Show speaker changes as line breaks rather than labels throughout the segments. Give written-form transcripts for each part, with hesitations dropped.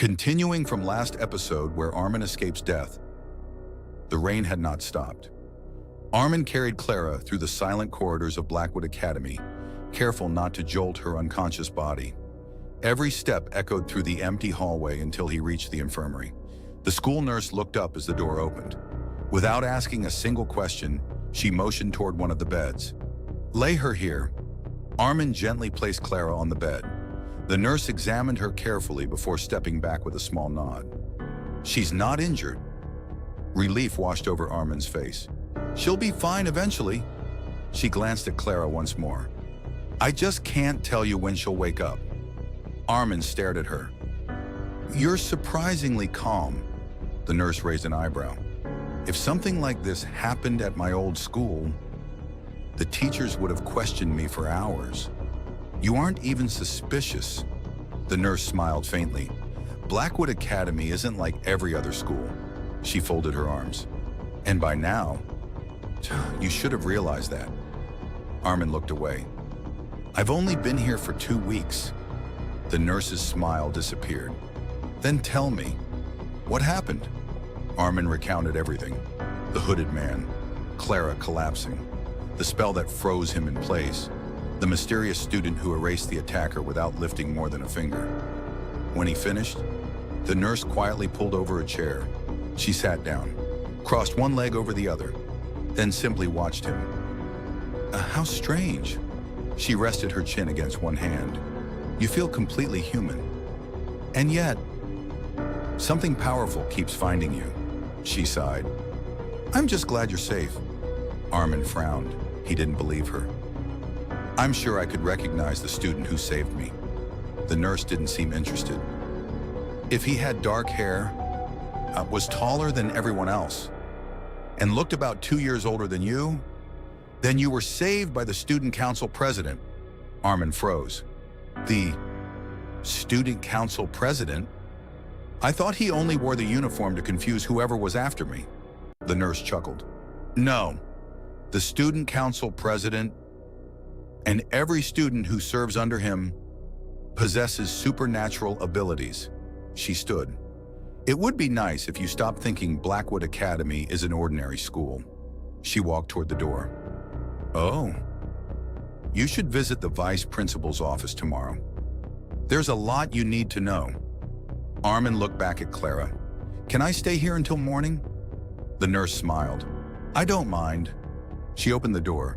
Continuing from last episode where Armin escapes death, the rain had not stopped. Armin carried Clara through the silent corridors of Blackwood Academy, careful not to jolt her unconscious body. Every step echoed through the empty hallway until he reached the infirmary. The school nurse looked up as the door opened. Without asking a single question, she motioned toward one of the beds. "Lay her here." Armin gently placed Clara on the bed. The nurse examined her carefully before stepping back with a small nod. "She's not injured." Relief washed over Armin's face. "She'll be fine eventually." She glanced at Clara once more. "I just can't tell you when she'll wake up." Armin stared at her. "You're surprisingly calm." The nurse raised an eyebrow. "If something like this happened at my old school, the teachers would have questioned me for hours. You aren't even suspicious." The nurse smiled faintly. "Blackwood Academy isn't like every other school." She folded her arms. "And by now, you should have realized that." Armin looked away. "I've only been here for 2 weeks." The nurse's smile disappeared. "Then tell me, what happened?" Armin recounted everything. The hooded man, Clara collapsing, the spell that froze him in place, the mysterious student who erased the attacker without lifting more than a finger. When he finished, the nurse quietly pulled over a chair. She sat down, crossed one leg over the other, then simply watched him. How strange." She rested her chin against one hand. "You feel completely human. And yet, something powerful keeps finding you." She sighed. "I'm just glad you're safe." Armin frowned. He didn't believe her. "I'm sure I could recognize the student who saved me." The nurse didn't seem interested. "If he had dark hair, was taller than everyone else, and looked about 2 years older than you, then you were saved by the student council president." Armin froze. "The student council president? I thought he only wore the uniform to confuse whoever was after me." The nurse chuckled. "No, the student council president and every student who serves under him possesses supernatural abilities." She stood. "It would be nice if you stopped thinking Blackwood Academy is an ordinary school." She walked toward the door. "Oh, you should visit the vice principal's office tomorrow. There's a lot you need to know." Armin looked back at Clara. "Can I stay here until morning?" The nurse smiled. "I don't mind." She opened the door.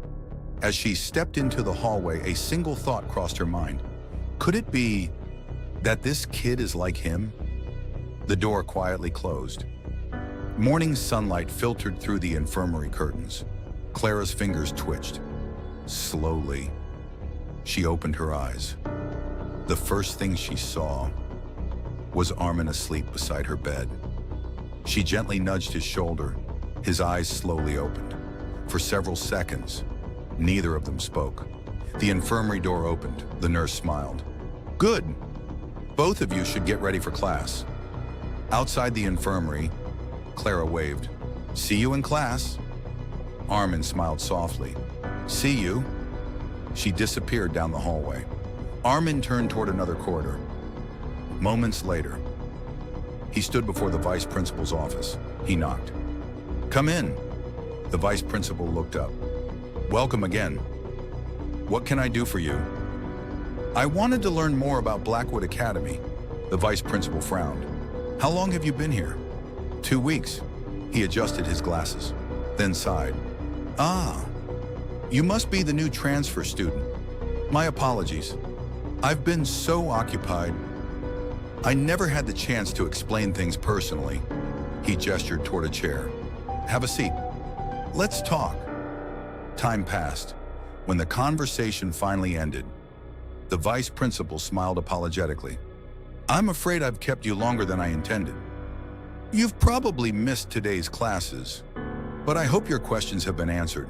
As she stepped into the hallway, a single thought crossed her mind. Could it be that this kid is like him? The door quietly closed. Morning sunlight filtered through the infirmary curtains. Clara's fingers twitched. Slowly, she opened her eyes. The first thing she saw was Armin asleep beside her bed. She gently nudged his shoulder. His eyes slowly opened. For several seconds, neither of them spoke. The infirmary door opened. The nurse smiled. "Good. Both of you should get ready for class." Outside the infirmary, Clara waved. "See you in class." Armin smiled softly. "See you." She disappeared down the hallway. Armin turned toward another corridor. Moments later, he stood before the vice principal's office. He knocked. "Come in." The vice principal looked up. "Welcome again. What can I do for you?" "I wanted to learn more about Blackwood Academy." The vice principal frowned. "How long have you been here?" 2 weeks. He adjusted his glasses, then sighed. "Ah, you must be the new transfer student. My apologies. I've been so occupied. I never had the chance to explain things personally." He gestured toward a chair. "Have a seat. Let's talk." Time passed. When the conversation finally ended, the vice principal smiled apologetically. "I'm afraid I've kept you longer than I intended. You've probably missed today's classes, but I hope your questions have been answered."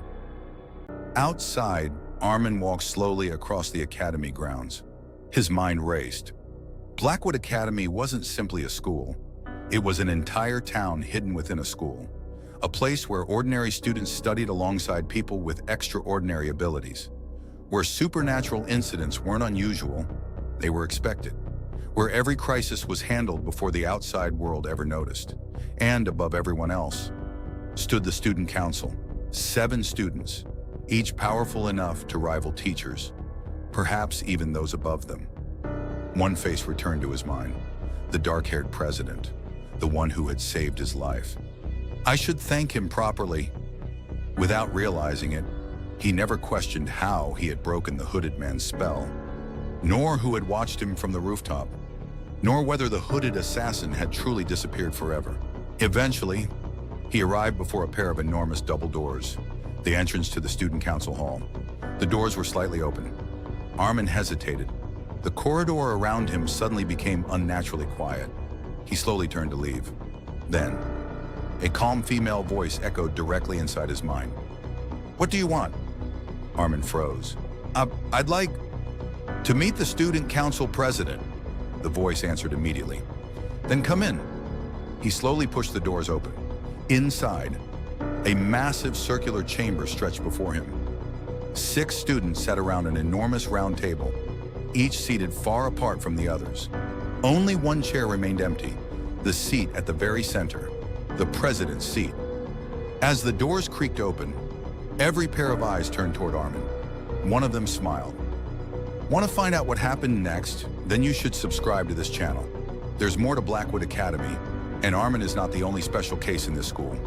Outside, Armin walked slowly across the academy grounds. His mind raced. Blackwood Academy wasn't simply a school. It was an entire town hidden within a school, a place where ordinary students studied alongside people with extraordinary abilities, where supernatural incidents weren't unusual, they were expected, where every crisis was handled before the outside world ever noticed. And above everyone else stood the student council, 7 students, each powerful enough to rival teachers, perhaps even those above them. One face returned to his mind, the dark-haired president, the one who had saved his life. I should thank him properly. Without realizing it, he never questioned how he had broken the hooded man's spell, nor who had watched him from the rooftop, nor whether the hooded assassin had truly disappeared forever. Eventually, he arrived before a pair of enormous double doors, the entrance to the student council hall. The doors were slightly open. Armin hesitated. The corridor around him suddenly became unnaturally quiet. He slowly turned to leave. Then, a calm female voice echoed directly inside his mind. "What do you want?" Armin froze. I'd like to meet the student council president," the voice answered immediately. "Then come in." He slowly pushed the doors open. Inside, a massive circular chamber stretched before him. 6 students sat around an enormous round table, each seated far apart from the others. Only one chair remained empty, the seat at the very center, the president's seat. As the doors creaked open, every pair of eyes turned toward Armin. One of them smiled. Want to find out what happened next? Then you should subscribe to this channel. There's more to Blackwood Academy, and Armin is not the only special case in this school.